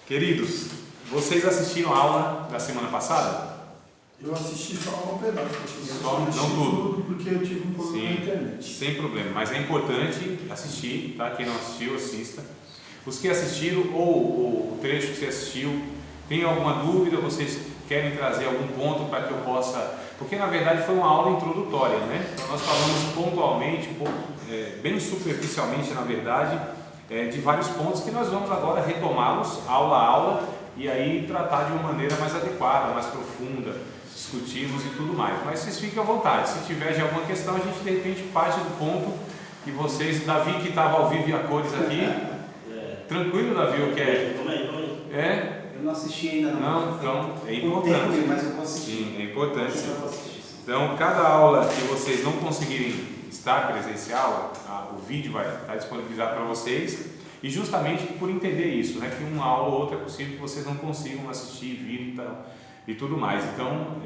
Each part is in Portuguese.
Queridos, vocês assistiram a aula da semana passada? Eu assisti só um pedaço, Só, não tudo, porque eu tive um problema na internet. Sem problema, mas é importante assistir, tá? Quem não assistiu, assista. Os que assistiram ou o trecho que você assistiu, tem alguma dúvida, vocês querem trazer algum ponto para que eu possa... Porque na verdade foi uma aula introdutória, né? Então nós falamos pontualmente, bem superficialmente na verdade, de vários pontos que nós vamos agora retomá-los aula a aula e aí tratar de uma maneira mais adequada, mais profunda, discutirmos e tudo mais. Mas vocês fiquem à vontade, se tiver de alguma questão a gente de repente parte do ponto que vocês, Davi que estava ao vivo e a cores aqui, tranquilo Davi, o que é? Eu não assisti ainda não. Então é importante. Mas eu vou assistir. Sim, é importante. Então cada aula que vocês não conseguirem estar presencial, o vídeo vai estar disponibilizado para vocês, e justamente por entender isso, né, que uma aula ou outra é possível que vocês não consigam assistir, vir e tudo mais. Então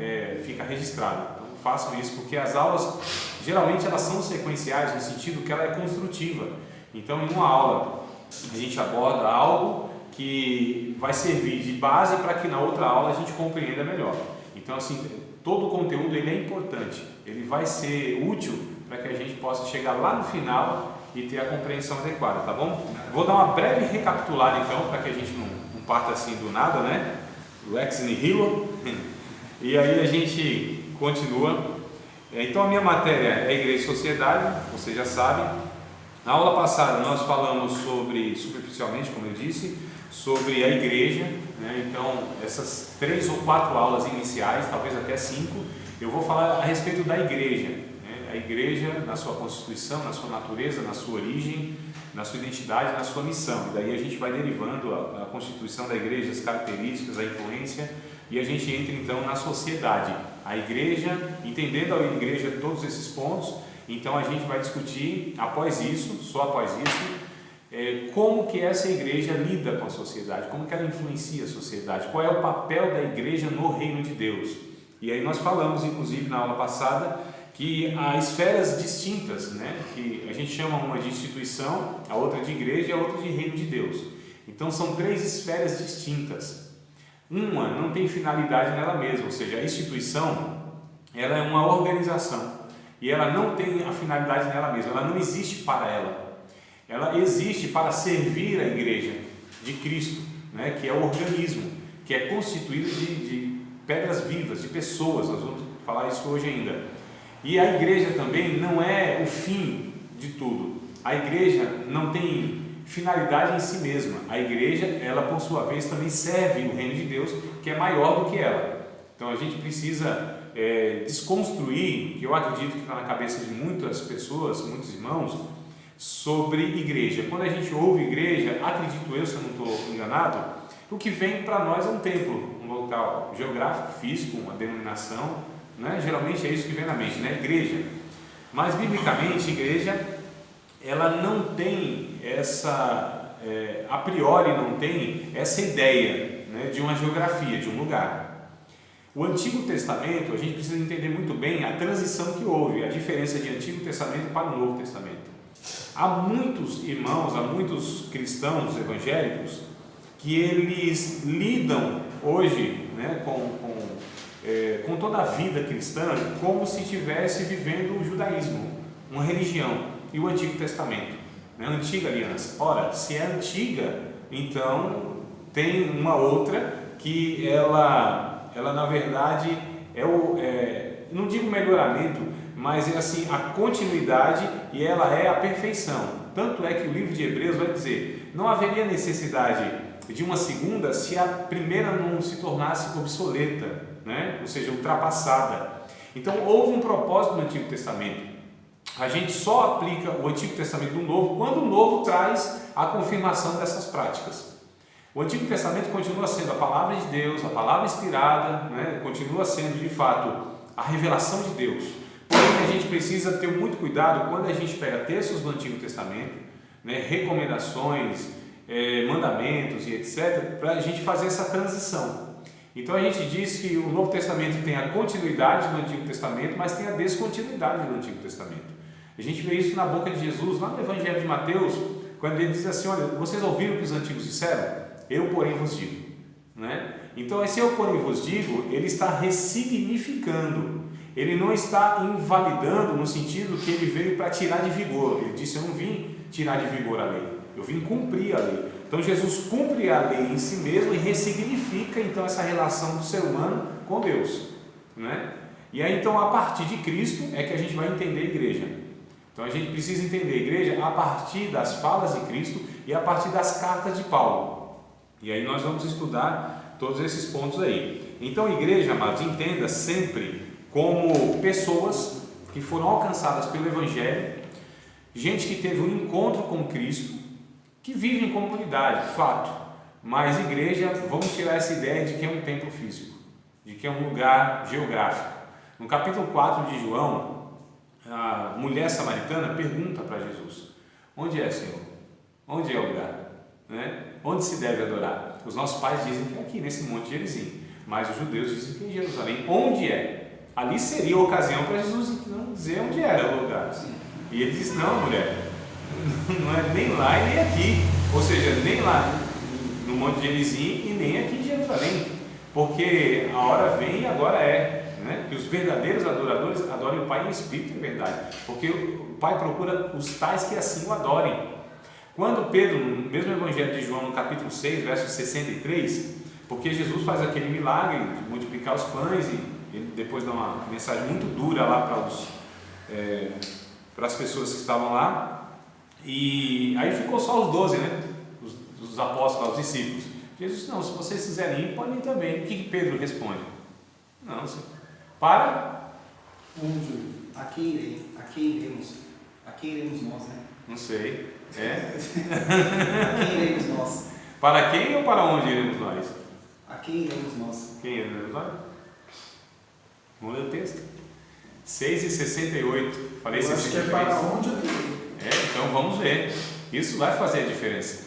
fica registrado. Então façam isso, porque as aulas geralmente elas são sequenciais no sentido que ela é construtiva. Então em uma aula a gente aborda algo que vai servir de base para que na outra aula a gente compreenda melhor. Então assim, todo o conteúdo ele é importante, ele vai ser útil para que a gente possa chegar lá no final e ter a compreensão adequada, tá bom? Vou dar uma breve recapitulada então, para que a gente não parta assim do nada, né? Do ex nihilo. E aí a gente continua. Então a minha matéria é Igreja e Sociedade, você já sabe. Na aula passada nós falamos superficialmente, como eu disse, sobre a igreja, né? Então essas 3 ou 4 aulas iniciais, talvez até 5, eu vou falar a respeito da igreja, né? A igreja na sua constituição, na sua natureza, na sua origem, na sua identidade, na sua missão. E daí a gente vai derivando a constituição da igreja, as características, a influência, e a gente entra então na sociedade, a igreja, entendendo a igreja todos esses pontos. Então a gente vai discutir após isso, só após isso, como que essa igreja lida com a sociedade, como que ela influencia a sociedade, qual é o papel da igreja no reino de Deus. E aí nós falamos, inclusive, na aula passada, que há esferas distintas, né? Que a gente chama uma de instituição, a outra de igreja e a outra de reino de Deus. Então são 3 esferas distintas. Uma não tem finalidade nela mesma, ou seja, a instituição ela é uma organização e ela não tem a finalidade nela mesma, ela não existe para ela. Ela existe para servir a igreja de Cristo, né, que é o organismo, que é constituído de pedras vivas, de pessoas, nós vamos falar isso hoje ainda. E a igreja também não é o fim de tudo, a igreja não tem finalidade em si mesma, a igreja, ela por sua vez também serve o reino de Deus, que é maior do que ela. Então a gente precisa desconstruir, que eu acredito que está na cabeça de muitas pessoas, muitos irmãos, sobre igreja. Quando a gente ouve igreja, acredito eu, se eu não estou enganado, o que vem para nós é um templo, um local geográfico, físico, uma denominação, né? Geralmente é isso que vem na mente, né? Igreja. Mas biblicamente, igreja, ela não tem essa, a priori não tem essa ideia, né, de uma geografia, de um lugar. O Antigo Testamento, a gente precisa entender muito bem a transição que houve, a diferença de Antigo Testamento para o Novo Testamento. Há muitos irmãos, há muitos cristãos evangélicos que eles lidam hoje, né, com toda a vida cristã como se estivesse vivendo o judaísmo, uma religião, e o Antigo Testamento, né, a antiga aliança. Ora, se é antiga, então tem uma outra que ela na verdade não digo melhoramento, mas é assim, a continuidade, e ela é a perfeição. Tanto é que o livro de Hebreus vai dizer, não haveria necessidade de uma segunda se a primeira não se tornasse obsoleta, né? Ou seja, ultrapassada. Então houve um propósito no Antigo Testamento. A gente só aplica o Antigo Testamento no Novo quando o Novo traz a confirmação dessas práticas. O Antigo Testamento continua sendo a palavra de Deus, a palavra inspirada, né? Continua sendo de fato a revelação de Deus. Porém, a gente precisa ter muito cuidado quando a gente pega textos do Antigo Testamento, né, recomendações, mandamentos e etc., para a gente fazer essa transição. Então a gente diz que o Novo Testamento tem a continuidade do Antigo Testamento, mas tem a descontinuidade do Antigo Testamento. A gente vê isso na boca de Jesus, lá no Evangelho de Mateus, quando ele diz assim, olha, vocês ouviram o que os antigos disseram? eu porém vos digo, né? Então esse eu porém vos digo, ele está ressignificando, ele não está invalidando no sentido que ele veio para tirar de vigor. Ele disse: eu não vim tirar de vigor a lei, eu vim cumprir a lei. Então Jesus cumpre a lei em si mesmo e ressignifica então essa relação do ser humano com Deus, né? E aí então a partir de Cristo é que a gente vai entender a igreja. Então a gente precisa entender a igreja a partir das falas de Cristo e a partir das cartas de Paulo. E aí nós vamos estudar todos esses pontos aí. Então igreja, amados, entenda sempre como pessoas que foram alcançadas pelo Evangelho, gente que teve um encontro com Cristo, que vive em comunidade, fato. Mas igreja, vamos tirar essa ideia de que é um templo físico, de que é um lugar geográfico. No capítulo 4 de João, a mulher samaritana pergunta para Jesus: onde é, Senhor? Onde é o lugar? Né? Onde se deve adorar? Os nossos pais dizem que é aqui, nesse monte de Gerizim, mas os judeus dizem que é em Jerusalém. Onde é? Ali seria a ocasião para Jesus não dizer onde era o lugar. E ele diz: não, mulher, não é nem lá e nem aqui, ou seja, nem lá no monte de Gerizim e nem aqui em Jerusalém, porque a hora vem e agora é, né? Que os verdadeiros adoradores adorem o Pai em espírito e verdade, porque o Pai procura os tais que assim o adorem. Quando Pedro, no mesmo Evangelho de João, no capítulo 6, verso 63, porque Jesus faz aquele milagre de multiplicar os pães e ele depois dá uma mensagem muito dura lá para as pessoas que estavam lá, e aí ficou só os 12, né? Os apóstolos, os discípulos. Jesus disse: não, se vocês quiserem ir, podem ir também. O que Pedro responde? Não, senhor. Para Onde? A quem iremos? A quem iremos nós, né? Não sei. É? A quem iremos nós? Para quem ou para onde iremos nós? A quem iremos nós? Quem iremos nós? Vamos ler o texto. 6:68. Falei 63. Eu acho que é para onde eu tenho. Então vamos ver. Isso vai fazer a diferença.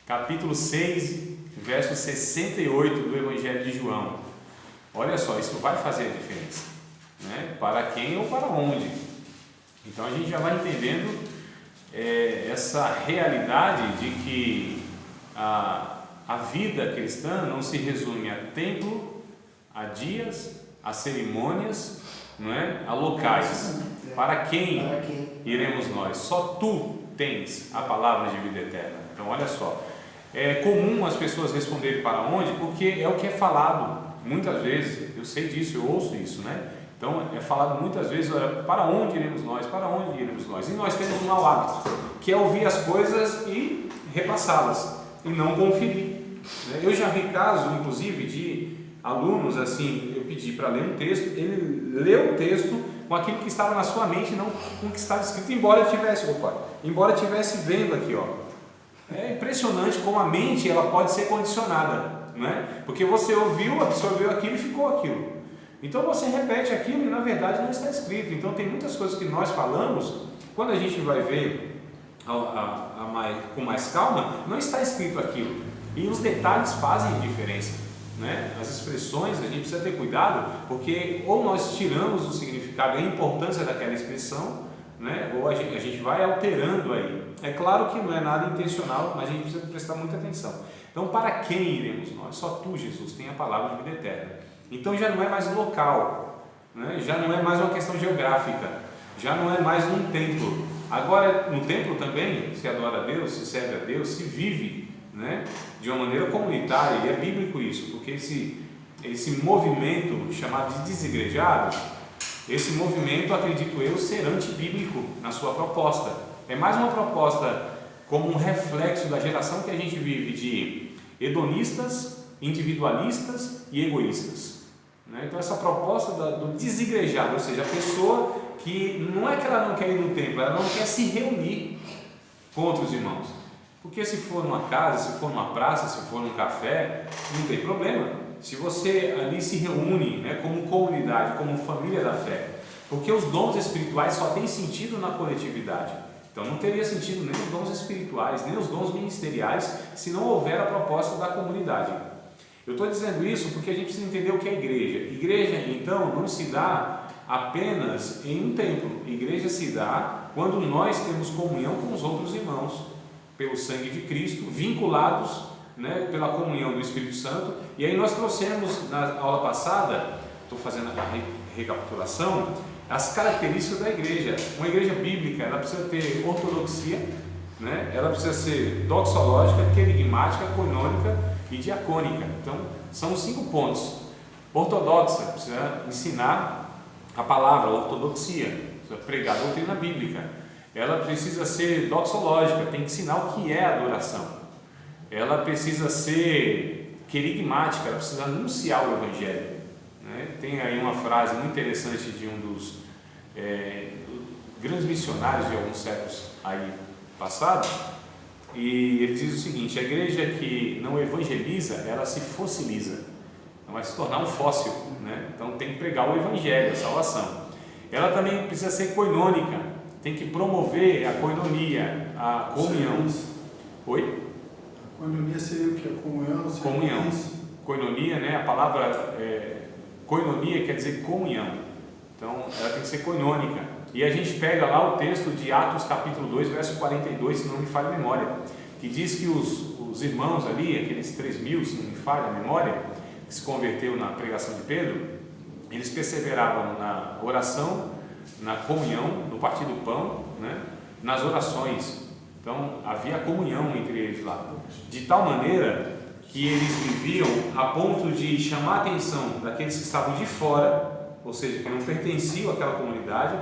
Capítulo 6, verso 68 do Evangelho de João. Olha só, isso vai fazer a diferença, né? Para quem ou para onde? Então a gente já vai entendendo essa realidade de que a vida cristã não se resume a templo, a dias, a cerimônias, não é? A locais. Para quem iremos nós? Só tu tens a palavra de vida eterna. Então olha só, é comum as pessoas responderem para onde, porque é o que é falado muitas vezes. Eu sei disso, eu ouço isso, né? Então é falado muitas vezes: olha, para onde iremos nós? Para onde iremos nós? E nós temos um mau hábito, que é ouvir as coisas e repassá-las e não conferir, né? Eu já vi casos, inclusive, de alunos assim, eu pedi para ler um texto, ele leu o texto com aquilo que estava na sua mente, não com o que estava escrito, embora tivesse vendo aqui, ó. É impressionante como a mente ela pode ser condicionada, né? Porque você ouviu, absorveu aquilo e ficou aquilo. Então você repete aquilo e na verdade não está escrito. Então tem muitas coisas que nós falamos, quando a gente vai ver com mais calma, não está escrito aquilo. E os detalhes fazem diferença, né? As expressões, a gente precisa ter cuidado, porque ou nós tiramos o significado, a importância daquela expressão, né? Ou a gente vai alterando aí. É claro que não é nada intencional, mas a gente precisa prestar muita atenção. Então, para quem iremos nós? Só tu, Jesus, tem a palavra de vida eterna. Então já não é mais local, né? Já não é mais uma questão geográfica, já não é mais um templo. Agora, no templo também se adora a Deus, se serve a Deus, se vive, né? De uma maneira comunitária, e é bíblico isso, porque esse movimento chamado de desigrejados, esse movimento, acredito eu, ser antibíblico na sua proposta. É mais uma proposta como um reflexo da geração que a gente vive, de hedonistas, individualistas e egoístas, né? Então essa proposta do desigrejado, ou seja, a pessoa que não é que ela não quer ir no templo, ela não quer se reunir com outros irmãos, porque se for numa casa, se for numa praça, se for num café, não tem problema, se você ali se reúne, né, como comunidade, como família da fé, porque os dons espirituais só têm sentido na coletividade. Então não teria sentido nem os dons espirituais, nem os dons ministeriais, se não houver a proposta da comunidade. Eu estou dizendo isso porque a gente precisa entender o que é igreja. Igreja, então, não se dá apenas em um templo. Igreja se dá quando nós temos comunhão com os outros irmãos, pelo sangue de Cristo, vinculados né, pela comunhão do Espírito Santo. E aí nós trouxemos na aula passada, estou fazendo a recapitulação, as características da igreja. Uma igreja bíblica, ela precisa ter ortodoxia, né? Ela precisa ser doxológica, querigmática, coinônica e diacônica. Então, são 5 pontos. Ortodoxa, precisa ensinar a palavra, a ortodoxia, precisa pregar a doutrina bíblica. Ela precisa ser doxológica, tem que ensinar o que é adoração. Ela precisa ser querigmática, ela precisa anunciar o Evangelho. Tem aí uma frase muito interessante de um dos grandes missionários de alguns séculos aí passados, e ele diz o seguinte: a igreja que não evangeliza, ela se fossiliza, ela vai se tornar um fóssil, né? Então tem que pregar o Evangelho, a salvação. Ela também precisa ser coinônica, tem que promover a coinonia, a comunhão. Oi? A coinonia seria o que? A comunhão? Comunhão. Coinonia, né? A palavra coinonia quer dizer comunhão. Então ela tem que ser coinônica. E a gente pega lá o texto de Atos capítulo 2, verso 42, se não me falha a memória, que diz que os irmãos ali, aqueles 3.000, se não me falha a memória, que se converteu na pregação de Pedro, eles perseveravam na oração, na comunhão, no partir do pão, né? Nas orações. Então havia comunhão entre eles lá, de tal maneira que eles viviam a ponto de chamar a atenção daqueles que estavam de fora, ou seja, que não pertenciam àquela comunidade,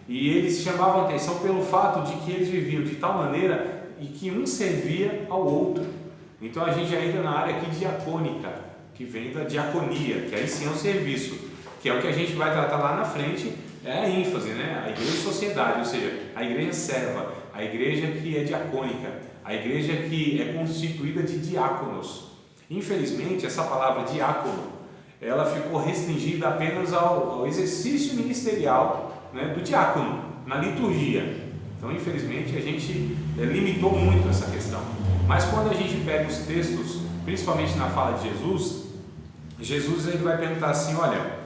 e eles chamavam a atenção pelo fato de que eles viviam de tal maneira e que um servia ao outro. Então a gente já entra na área aqui diacônica, que vem da diaconia, que aí sim é um serviço, que é o que a gente vai tratar lá na frente, é a ênfase, né? A igreja e sociedade, ou seja, a igreja serva, a igreja que é diacônica, a igreja que é constituída de diáconos. Infelizmente, essa palavra diácono, ela ficou restringida apenas ao exercício ministerial, né, do diácono, na liturgia. Então, infelizmente, a gente limitou muito essa questão. Mas quando a gente pega os textos, principalmente na fala de Jesus ele vai perguntar assim: olha,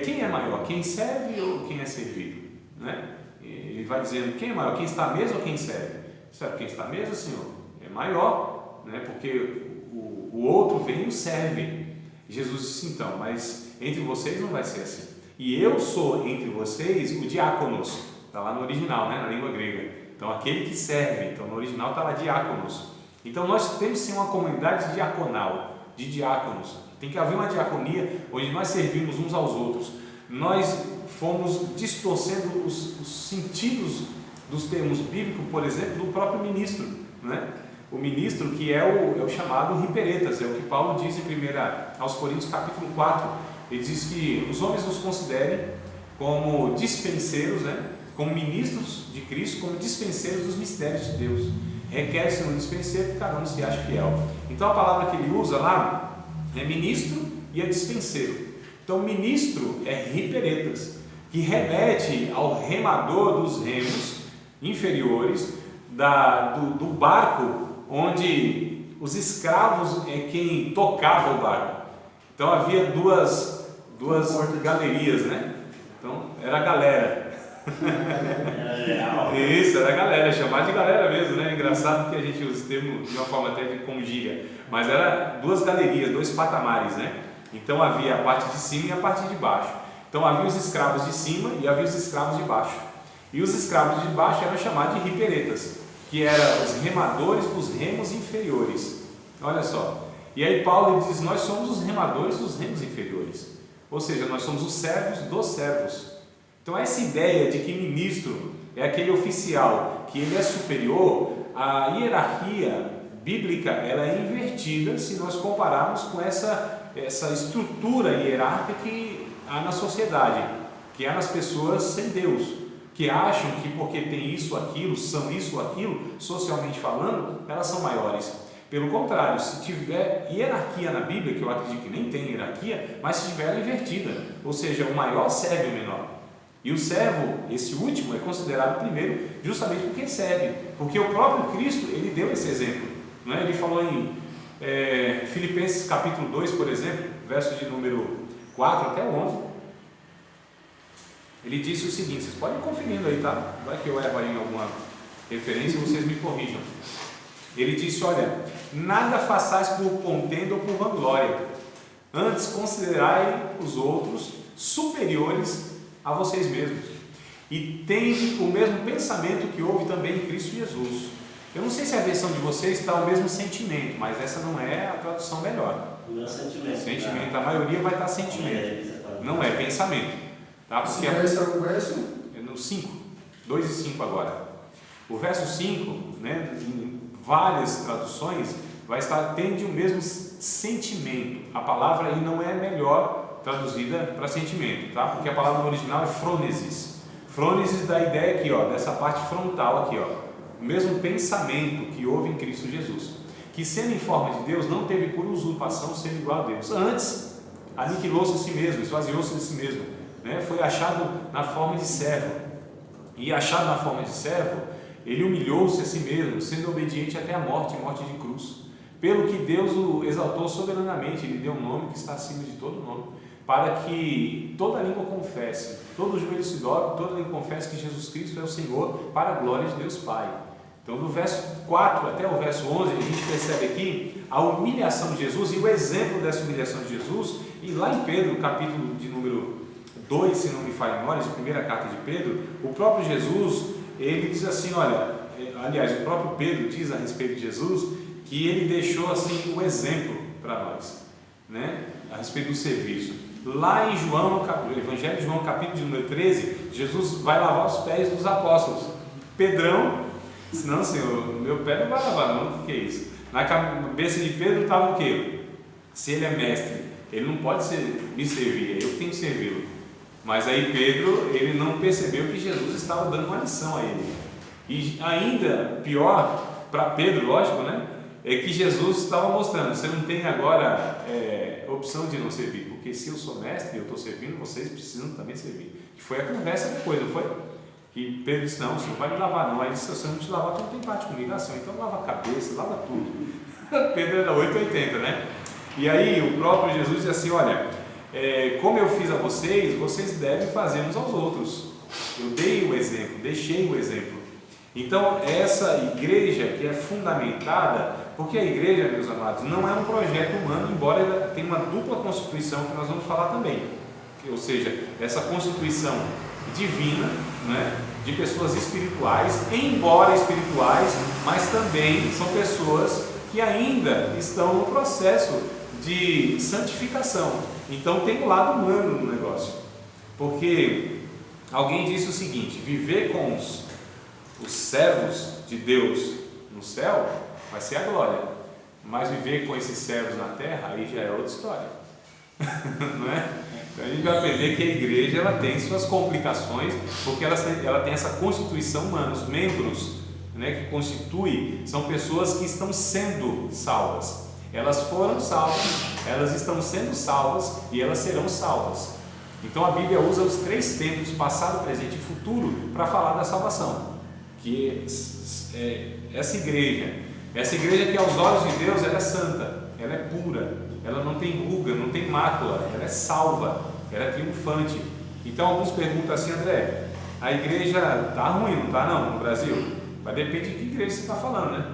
quem é maior, quem serve ou quem é servido? Né? Ele vai dizendo: quem é maior, quem está à mesa ou quem serve? Serve quem está à mesa, Senhor? É maior, né? Porque o outro vem e o serve. Jesus disse: então, mas entre vocês não vai ser assim. E eu sou entre vocês o diáconos. Está lá no original, né? Na língua grega. Então, aquele que serve. Então, no original está lá diáconos. Então, nós temos sim uma comunidade diaconal, de diáconos. Tem que haver uma diaconia onde nós servimos uns aos outros. Nós fomos distorcendo os sentidos dos termos bíblicos, por exemplo, do próprio ministro, né? O ministro que é o chamado hiperetas, é o que Paulo diz em 1 aos Coríntios capítulo 4. Ele diz que os homens nos considerem como dispenseiros, né? Como ministros de Cristo, como dispenseiros dos mistérios de Deus. Requer-se um dispenseiro que cada um se ache fiel. Então a palavra que ele usa lá é ministro e é dispenseiro. Então ministro é hiperetas, que remete ao remador dos remos inferiores do barco onde os escravos é quem tocava o barco. Então havia duas galerias, né? Então era a galera. Isso, era a galera, chamar de galera mesmo, né? Engraçado que a gente usa o termo de uma forma até como gíria, mas era duas galerias, 2 patamares, né? Então havia a parte de cima e a parte de baixo. Então havia os escravos de cima e havia os escravos de baixo. E os escravos de baixo eram chamados de hiperetas, que eram os remadores dos remos inferiores. Olha só. E aí Paulo diz: nós somos os remadores dos remos inferiores. Ou seja, nós somos os servos dos servos. Então essa ideia de que ministro é aquele oficial que ele é superior, a hierarquia bíblica ela é invertida se nós compararmos com essa estrutura hierárquica que há na sociedade, que há nas pessoas sem Deus, que acham que porque tem isso, aquilo, são isso, aquilo, socialmente falando, elas são maiores. Pelo contrário, se tiver hierarquia na Bíblia, que eu acredito que nem tem hierarquia, mas se tiver ela invertida, ou seja, o maior serve o menor. E o servo, esse último, é considerado primeiro justamente porque serve, porque o próprio Cristo, ele deu esse exemplo, não é? Ele falou em Filipenses capítulo 2, por exemplo, verso de número 4 até 11, ele disse o seguinte, vocês podem ir conferindo aí, tá? Vai que eu erro aí em alguma referência e vocês me corrijam. Ele disse: olha, nada façais por contenda ou por vanglória, antes considerai os outros superiores a vocês mesmos, e tende o mesmo pensamento que houve também em Cristo Jesus. Eu não sei se a versão de vocês está o mesmo sentimento, mas essa não é a tradução melhor. Não é sentimento. Sentimento, a maioria vai estar sentimento, não é pensamento. Tá? Porque Esse é o verso? é no 5, 2 e 5 agora. O verso 5, né, em várias traduções, vai estar tende o mesmo sentimento. A palavra aí não é melhor traduzida para sentimento, tá? Porque a palavra no original é frônesis. Frônesis dá a ideia aqui, ó, dessa parte frontal aqui, ó. O mesmo pensamento que houve em Cristo Jesus, que sendo em forma de Deus, não teve por usurpação ser igual a Deus. Antes, aniquilou-se a si mesmo, esvaziou-se de si mesmo, né? Foi achado na forma de servo. E achado na forma de servo, ele humilhou-se a si mesmo, sendo obediente até a morte, morte de cruz. Pelo que Deus o exaltou soberanamente, ele deu um nome que está acima de todo nome, para que toda língua confesse, todo joelho se dobre, toda língua confesse que Jesus Cristo é o Senhor, para a glória de Deus Pai. Então, do verso 4 até o verso 11, a gente percebe aqui a humilhação de Jesus e o exemplo dessa humilhação de Jesus. E lá em Pedro, capítulo de número 2, se não me falha a memória, de primeira carta de Pedro, o próprio Jesus, ele diz assim, olha, aliás, o próprio Pedro diz a respeito de Jesus, que ele deixou assim o exemplo para nós, né, a respeito do serviço. Lá em João, Evangelho de João, capítulo de número 13, Jesus vai lavar os pés dos apóstolos. Pedrão disse, não, Senhor, meu pé não vai lavar não, o que é isso? Na cabeça de Pedro estava o quê? Se ele é mestre, ele não pode me servir, eu tenho que servi-lo. Mas aí Pedro, ele não percebeu que Jesus estava dando uma lição a ele. E ainda pior para Pedro, lógico, né? É que Jesus estava mostrando, você não tem agora opção de não servir, porque se eu sou mestre e eu estou servindo, vocês precisam também servir. Que foi a conversa depois, não foi? Que Pedro disse, não, você não vai me lavar não. Aí disse, se eu não te lavar, tu não tem parte comigo. Assim, então lava a cabeça, lava tudo. Pedro era 880, né? E aí o próprio Jesus disse assim, olha, como eu fiz a vocês, vocês devem fazer uns aos outros. Eu dei o exemplo, deixei o exemplo. Então essa igreja que é fundamentada, porque a igreja, meus amados, não é um projeto humano, embora ela tenha uma dupla constituição que nós vamos falar também, ou seja, essa constituição divina, né, de pessoas espirituais, embora espirituais, mas também são pessoas que ainda estão no processo de santificação. Então tem um lado humano no negócio, porque alguém disse o seguinte, viver com os servos de Deus no céu vai ser a glória, mas viver com esses servos na terra aí já é outra história. Não é? Então a gente vai aprender que a igreja ela tem suas complicações, porque ela tem essa constituição humana, os membros, né, que constituem são pessoas que estão sendo salvas. Elas foram salvas, elas estão sendo salvas e elas serão salvas. Então a Bíblia usa os 3 tempos, passado, presente e futuro, para falar da salvação. Que essa igreja que aos olhos de Deus ela é santa, ela é pura, ela não tem ruga, não tem mácula, ela é salva, ela é triunfante. Então alguns perguntam assim, André, a igreja está ruim, não está não, no Brasil? Vai depender de que igreja você está falando, né?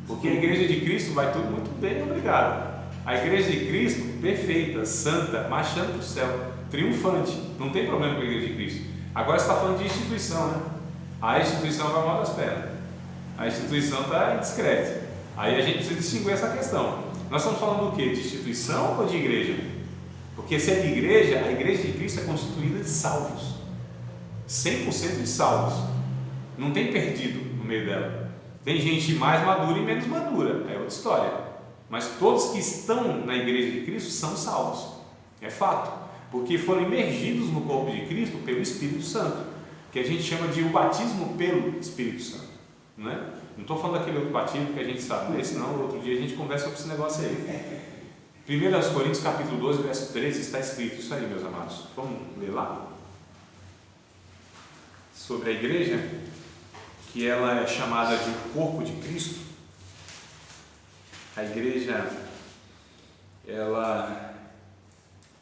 Porque a igreja de Cristo vai tudo muito bem, obrigado. A igreja de Cristo, perfeita, santa, marchando para o céu, triunfante, não tem problema com a igreja de Cristo. Agora você está falando de instituição, né? A instituição vai mal das pernas, a instituição está indiscreta. Aí a gente precisa distinguir essa questão. Nós estamos falando do que? De instituição ou de igreja? Porque se é de igreja, a igreja de Cristo é constituída de salvos, 100% de salvos, não tem perdido no meio dela. Tem gente mais madura e menos madura, é outra história, mas todos que estão na igreja de Cristo são salvos, é fato, porque foram imergidos no corpo de Cristo pelo Espírito Santo, que a gente chama de o batismo pelo Espírito Santo, não é? Não estou falando daquele outro batismo que a gente sabe, né? Senão outro dia a gente conversa sobre esse negócio aí. 1 Coríntios capítulo 12, verso 13, está escrito isso aí, meus amados. Vamos ler lá? Sobre a igreja, que ela é chamada de corpo de Cristo. A igreja, ela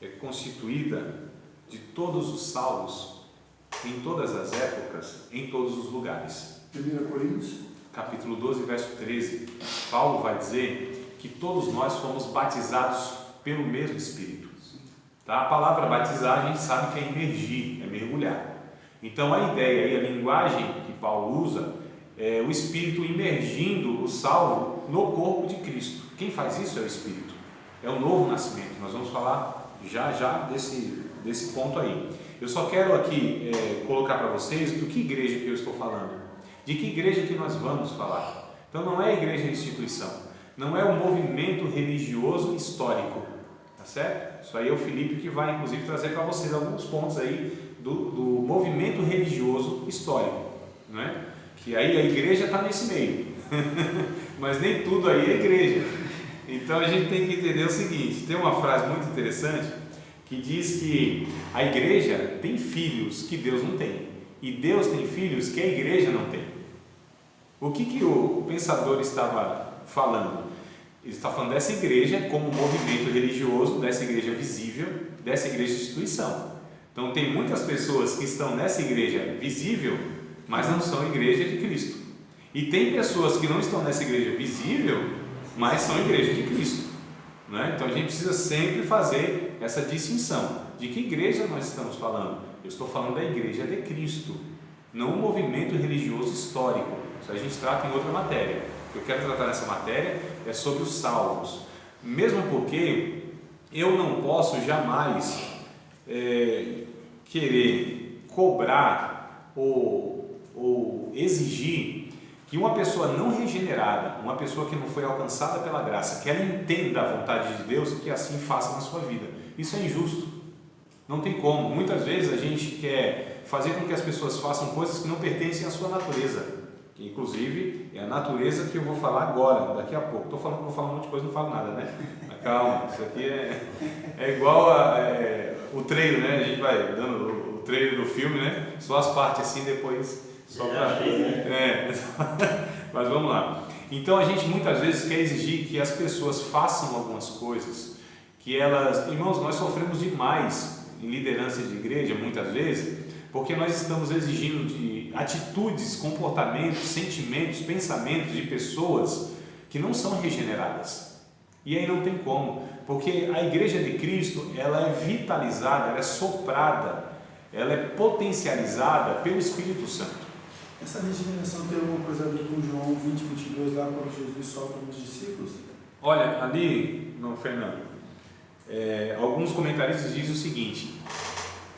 é constituída de todos os salvos, em todas as épocas, em todos os lugares. 1 Coríntios capítulo 12, verso 13, Paulo vai dizer que todos nós fomos batizados pelo mesmo Espírito. Tá? A palavra batizar a gente sabe que é imergir, é mergulhar. Então a ideia e a linguagem que Paulo usa é o Espírito imergindo o salvo no corpo de Cristo. Quem faz isso é o Espírito, é o novo nascimento. Nós vamos falar já desse ponto aí. Eu só quero aqui colocar para vocês do que igreja que eu estou falando, de que igreja que nós vamos falar. Então não é a igreja instituição, não é o movimento religioso histórico, tá certo? Isso aí é o Felipe que vai inclusive trazer para vocês alguns pontos aí do movimento religioso histórico, não é? Que aí a igreja está nesse meio, mas nem tudo aí é igreja. Então a gente tem que entender o seguinte, tem uma frase muito interessante que diz que a igreja tem filhos que Deus não tem, e Deus tem filhos que a igreja não tem. O que o pensador estava falando? Ele está falando dessa igreja como um movimento religioso, dessa igreja visível, dessa igreja instituição. Então tem muitas pessoas que estão nessa igreja visível, mas não são igreja de Cristo. E tem pessoas que não estão nessa igreja visível, mas são igreja de Cristo, não é? Então a gente precisa sempre fazer essa distinção. De que igreja nós estamos falando? Eu estou falando da igreja de Cristo, não um movimento religioso histórico. Isso a gente trata em outra matéria. O que eu quero tratar nessa matéria é sobre os salvos. Mesmo porque eu não posso jamais querer cobrar ou exigir que uma pessoa não regenerada, uma pessoa que não foi alcançada pela graça, que ela entenda a vontade de Deus e que assim faça na sua vida. Isso é injusto. Não tem como. Muitas vezes a gente quer fazer com que as pessoas façam coisas que não pertencem à sua natureza. Que, inclusive, é a natureza que eu vou falar agora, daqui a pouco. Estou falando que vou falar um monte de coisa, não falo nada, né? Mas calma, isso aqui é igual o trailer, né? A gente vai dando o trailer do filme, né? Só as partes assim, depois só para... Mas vamos lá. Então a gente muitas vezes quer exigir que as pessoas façam algumas coisas, que elas... Irmãos, nós sofremos demais em liderança de igreja, muitas vezes, porque nós estamos exigindo de atitudes, comportamentos, sentimentos, pensamentos de pessoas que não são regeneradas. E aí não tem como, porque a igreja de Cristo, ela é vitalizada, ela é soprada, ela é potencializada pelo Espírito Santo. Essa regeneração tem alguma coisa a ver com João 20, 22, lá quando Jesus sopra nos discípulos? Olha, ali, não, Fernando, alguns comentaristas dizem o seguinte: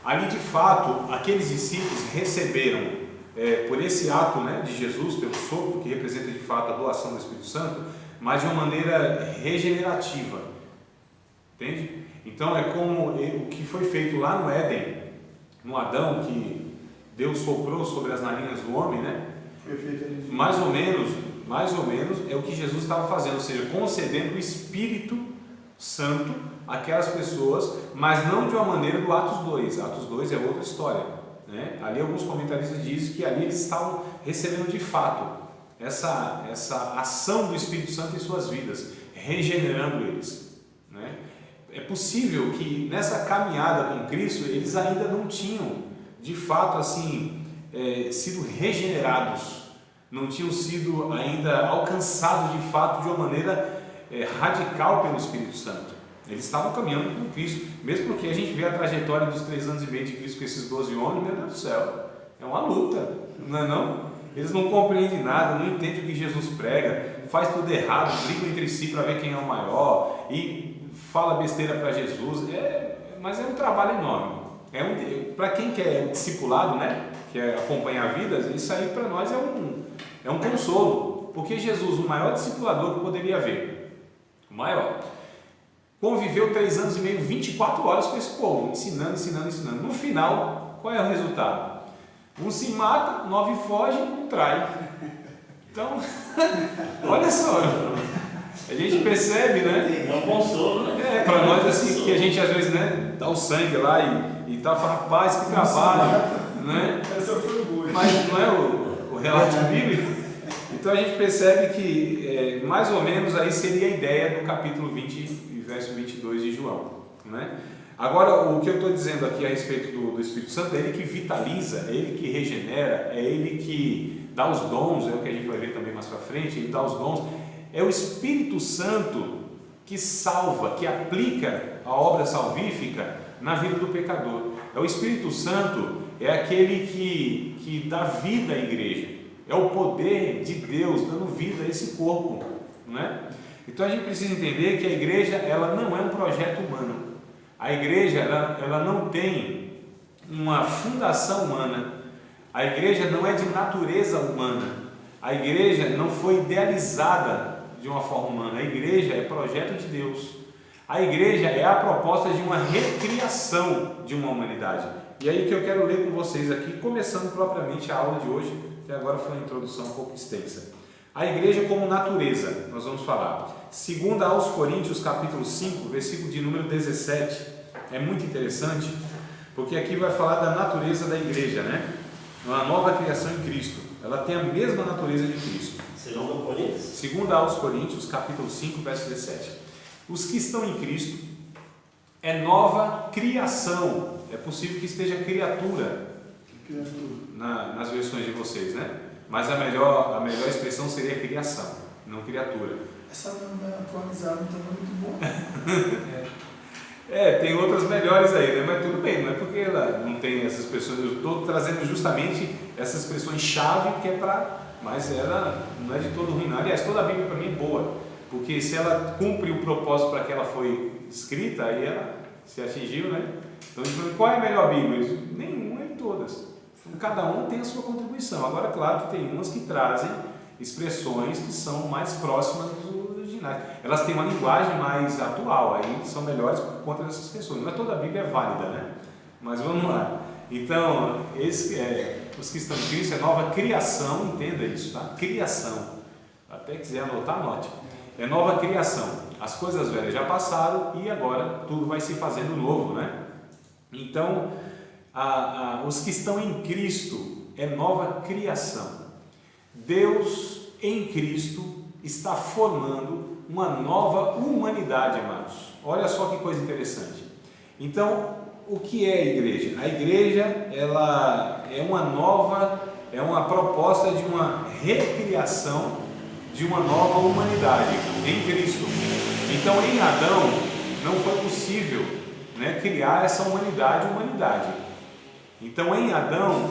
ali de fato, aqueles discípulos receberam, por esse ato, né, de Jesus, pelo sopro, que representa de fato a doação do Espírito Santo, mas de uma maneira regenerativa, entende? Então é como o que foi feito lá no Éden, no Adão, que Deus soprou sobre as narinas do homem, né? Foi feito ali. Mais ou menos é o que Jesus estava fazendo, ou seja, concedendo o Espírito Santo àquelas pessoas, mas não de uma maneira do Atos 2. Atos 2 é outra história, né? Ali alguns comentaristas dizem que ali eles estavam recebendo de fato essa ação do Espírito Santo em suas vidas, regenerando eles, né? É possível que nessa caminhada com Cristo eles ainda não tinham de fato assim sido regenerados, não tinham sido ainda alcançados de fato de uma maneira radical pelo Espírito Santo. Eles estavam caminhando com Cristo, mesmo porque a gente vê a trajetória dos 3 anos e meio de Cristo com esses 12 homens, meu Deus do céu, é uma luta, não é não? Eles não compreendem nada, não entendem o que Jesus prega, faz tudo errado, brigam entre si para ver quem é o maior e fala besteira para Jesus, mas é um trabalho enorme. Para quem quer discipulado, né, quer acompanhar vidas, isso aí para nós é um consolo, porque Jesus, o maior discipulador que poderia haver, o maior, conviveu 3 anos e meio, 24 horas com esse povo, ensinando. No final, qual é o resultado? Um se mata, 9 fogem, um trai. Então, olha só, a gente percebe, né? É um consolo, né? Para nós assim, que a gente às vezes, né, dá o sangue lá e tá, rapaz, que trabalho, né? Essa foi boa. Mas não é o relato bíblico? Então a gente percebe que mais ou menos aí seria a ideia do capítulo 20, verso 22 de João, né? Agora, o que eu estou dizendo aqui a respeito do Espírito Santo é ele que vitaliza, é ele que regenera, é ele que dá os dons, é o que a gente vai ver também mais para frente, ele dá os dons, é o Espírito Santo que salva, que aplica a obra salvífica na vida do pecador. É o Espírito Santo, é aquele que dá vida à igreja, é o poder de Deus dando vida a esse corpo, né? Então a gente precisa entender que a igreja, ela não é um projeto humano, a igreja ela não tem uma fundação humana, a igreja não é de natureza humana, a igreja não foi idealizada de uma forma humana, a igreja é projeto de Deus, a igreja é a proposta de uma recriação de uma humanidade. E aí que eu quero ler com vocês aqui, começando propriamente a aula de hoje, que agora foi uma introdução um pouco extensa. A igreja como natureza, nós vamos falar. Segundo aos Coríntios, capítulo 5, versículo de número 17, é muito interessante, porque aqui vai falar da natureza da igreja, né? Uma nova criação em Cristo. Ela tem a mesma natureza de Cristo. Segundo Coríntios? Segundo aos Coríntios, capítulo 5, verso 17. Os que estão em Cristo é nova criação. É possível que esteja criatura nas versões de vocês, né? Mas a melhor expressão seria criação, não criatura. Essa atualizada então é muito boa. Tem outras melhores aí, né? Mas tudo bem, não é porque ela não tem essas expressões. Eu estou trazendo justamente essas expressões-chave que é para. Mas ela não é de todo ruim, não. Aliás, toda a Bíblia para mim é boa, porque se ela cumpre o propósito para que ela foi escrita, aí ela se atingiu, né? Então, qual é a melhor Bíblia? Nenhuma e todas. Cada um tem a sua contribuição. Agora, claro que tem umas que trazem expressões que são mais próximas dos originais. Elas têm uma linguagem mais atual, aí são melhores por conta dessas questões. Não é toda a Bíblia é válida, né? Mas vamos lá. Então, os que estão em Cristo é nova criação, entenda isso, tá? Criação. Até quiser anotar, anote. É nova criação. As coisas velhas já passaram e agora tudo vai se fazendo novo, né? Então, os que estão em Cristo é nova criação. Deus em Cristo está formando uma nova humanidade, amados. Olha só que coisa interessante. Então, o que é a igreja? A igreja, ela é uma proposta de uma recriação de uma nova humanidade em Cristo. Então, em Adão não foi possível, né, criar essa humanidade. Então, em Adão,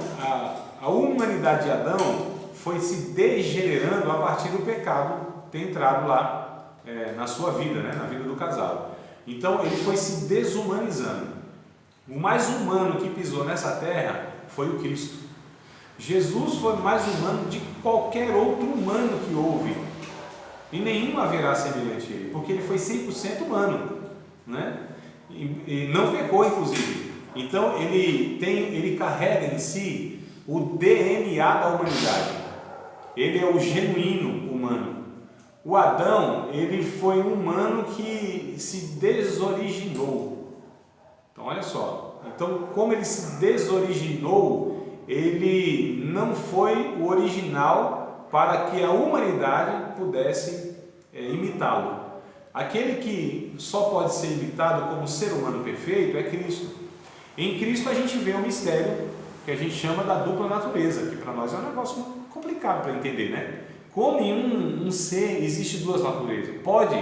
a humanidade de Adão foi se degenerando a partir do pecado ter entrado lá na sua vida, né, na vida do casal. Então, ele foi se desumanizando. O mais humano que pisou nessa terra foi o Cristo. Jesus foi mais humano de qualquer outro humano que houve. E nenhum haverá semelhante a ele, porque ele foi 100% humano, né? E não pecou, inclusive. Então ele carrega em si o DNA da humanidade. Ele é o genuíno humano. O Adão, ele foi um humano que se desoriginou. Então olha só. Então, como ele se desoriginou, ele não foi o original para que a humanidade pudesse imitá-lo. Aquele que só pode ser imitado como ser humano perfeito é Cristo. Em Cristo a gente vê um mistério que a gente chama da dupla natureza, que para nós é um negócio complicado para entender, né? Como em um ser existe duas naturezas? Pode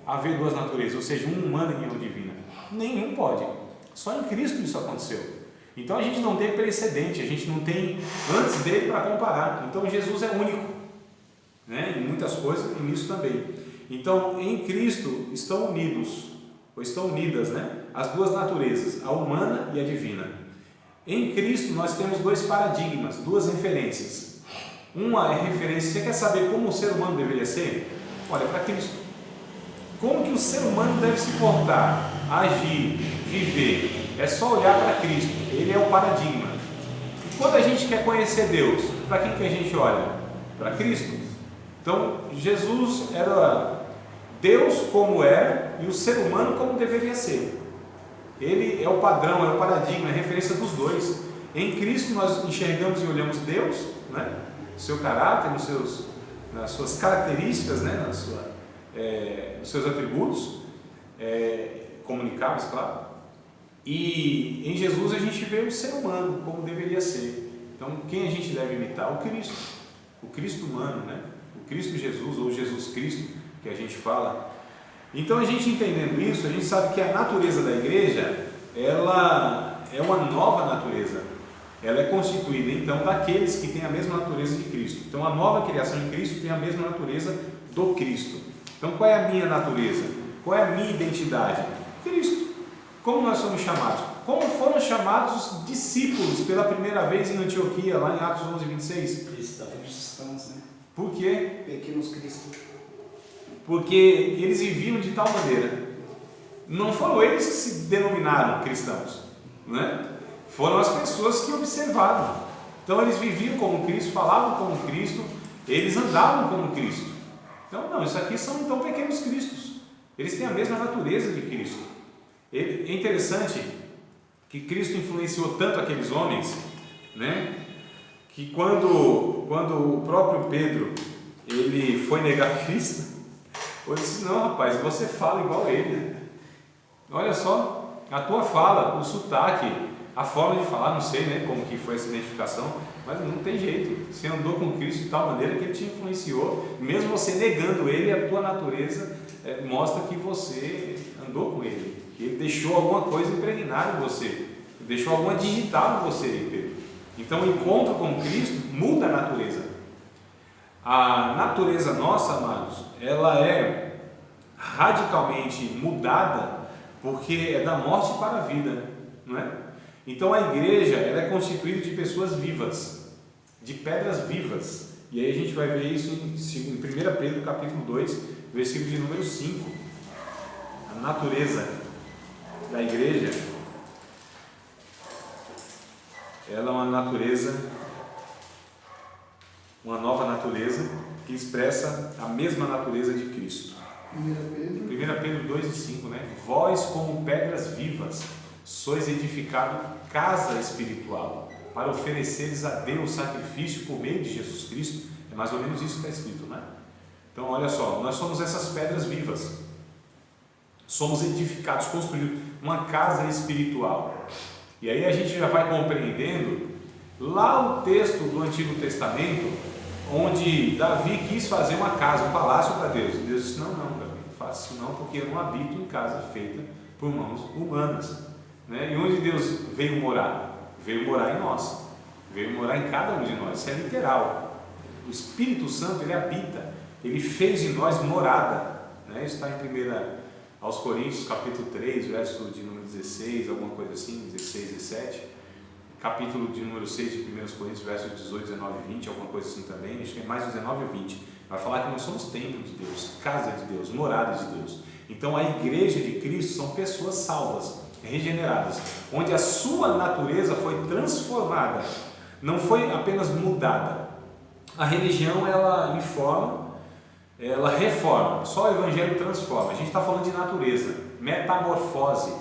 haver duas naturezas, ou seja, um humano e um divino? Nenhum pode. Só em Cristo isso aconteceu. Então a gente não tem precedente, a gente não tem antes dele para comparar. Então Jesus é único, né? Em muitas coisas e nisso também. Então em Cristo estão unidos, ou estão unidas, né, as duas naturezas, a humana e a divina. Em Cristo nós temos dois paradigmas, duas referências. Uma é referência, você quer saber como o ser humano deveria ser? Olha para Cristo. Como que o ser humano deve se portar, agir, viver? É só olhar para Cristo, Ele é o paradigma. E quando a gente quer conhecer Deus, para quem que a gente olha? Para Cristo. Então, Jesus era Deus como era e o ser humano como deveria ser. Ele é o padrão, é o paradigma, é a referência dos dois. Em Cristo nós enxergamos e olhamos Deus, né? Seu caráter, nas suas características, né? Nos seus atributos, comunicáveis, claro. E em Jesus a gente vê o ser humano como deveria ser. Então, quem a gente deve imitar? O Cristo. o Cristo humano, né? O Cristo Jesus, ou Jesus Cristo, que a gente fala. Então, a gente entendendo isso, a gente sabe que a natureza da igreja, ela é uma nova natureza. Ela é constituída, então, daqueles que têm a mesma natureza de Cristo. Então, a nova criação em Cristo tem a mesma natureza do Cristo. Então, qual é a minha natureza? Qual é a minha identidade? Cristo. Como nós somos chamados? Como foram chamados os discípulos pela primeira vez em Antioquia, lá em Atos 11:26? Cristãos, né? Por quê? Pequenos Cristos. Porque eles viviam de tal maneira. Não foram eles que se denominaram cristãos, né? Foram as pessoas que observaram. Então eles viviam como Cristo, falavam como Cristo, eles andavam como Cristo. Então não, isso aqui são então pequenos cristos. Eles têm a mesma natureza de Cristo. É interessante que Cristo influenciou tanto aqueles homens, né? Que quando o próprio Pedro ele foi negar Cristo, ele disse: não, rapaz, você fala igual a ele. Olha só, a tua fala, o sotaque, a forma de falar, não sei, né, como que foi essa identificação, mas não tem jeito. Você andou com Cristo de tal maneira que ele te influenciou, mesmo você negando ele, a tua natureza mostra que você andou com ele, que ele deixou alguma coisa impregnada em você, deixou alguma digital em você, Pedro. Então o encontro com Cristo muda a natureza. A natureza nossa, amados, ela é radicalmente mudada porque é da morte para a vida, não é? Então a igreja ela é constituída de pessoas vivas, de pedras vivas. E aí a gente vai ver isso em 1 Pedro capítulo 2, versículo de número 5. A natureza da igreja, ela é uma nova natureza que expressa a mesma natureza de Cristo. 1 Pedro 2 e 5, né? Vós como pedras vivas sois edificado casa espiritual para ofereceres a Deus sacrifício por meio de Jesus Cristo. É mais ou menos isso que está escrito, né? Então olha só, nós somos essas pedras vivas, somos edificados, construídos uma casa espiritual. E aí a gente já vai compreendendo lá o texto do Antigo Testamento onde Davi quis fazer uma casa, um palácio para Deus. Deus disse: não, Davi, não faça isso não, porque eu não habito em casa feita por mãos humanas, né? E onde Deus veio morar? Veio morar em nós, veio morar em cada um de nós. Isso é literal. O Espírito Santo, ele habita, ele fez em nós morada, né? Isso está em 1 aos Coríntios, capítulo 3, verso de número 16, alguma coisa assim, 16, 17, capítulo de número 6 de 1 Coríntios, verso 18, 19 e 20, alguma coisa assim também, acho que é mais 19 e 20, vai falar que nós somos templo de Deus, casa de Deus, morada de Deus. Então a igreja de Cristo são pessoas salvas, regeneradas, onde a sua natureza foi transformada, não foi apenas mudada. A religião ela informa, ela reforma, só o evangelho transforma. A gente está falando de natureza, metamorfose,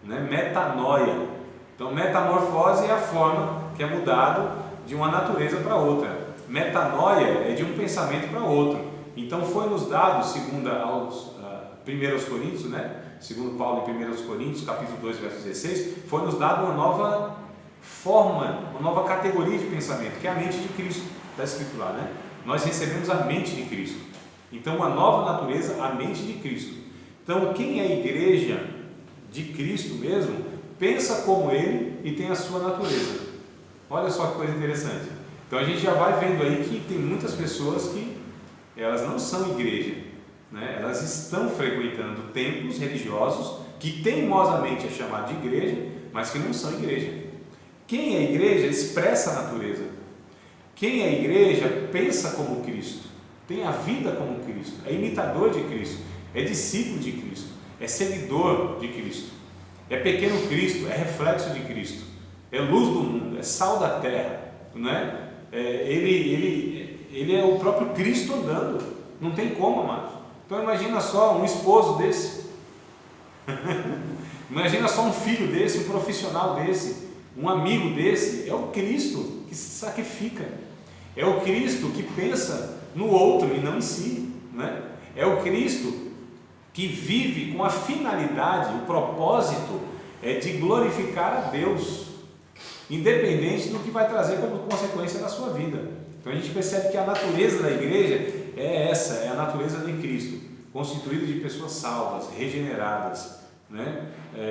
né? Metanoia. Então metamorfose é a forma que é mudado de uma natureza para outra, metanoia é de um pensamento para outro. Então foi nos dado, segundo aos 1 Coríntios, né? Segundo Paulo em 1 Coríntios, capítulo 2, verso 16, foi nos dado uma nova forma, uma nova categoria de pensamento, que é a mente de Cristo, está escrito lá, né? Nós recebemos a mente de Cristo. Então, uma nova natureza, a mente de Cristo. Então, quem é a igreja de Cristo mesmo, pensa como Ele e tem a sua natureza. Olha só que coisa interessante. Então, a gente já vai vendo aí que tem muitas pessoas que elas não são igreja, né? Elas estão frequentando templos religiosos que teimosamente é chamado de igreja, mas que não são igreja. Quem é igreja expressa a natureza. Quem é igreja pensa como Cristo, tem a vida como Cristo, é imitador de Cristo, é discípulo de Cristo, é seguidor de Cristo, é pequeno Cristo, é reflexo de Cristo, é luz do mundo, é sal da terra, não é? Ele é o próprio Cristo andando, não tem como, amados. Então imagina só um esposo desse, imagina só um filho desse, um profissional desse, um amigo desse. É o Cristo que se sacrifica, é o Cristo que pensa no outro e não em si, né? É o Cristo que vive com a finalidade, o propósito é de glorificar a Deus, independente do que vai trazer como consequência na sua vida. Então a gente percebe que a natureza da igreja é essa, é a natureza de Cristo, constituída de pessoas salvas, regeneradas, né?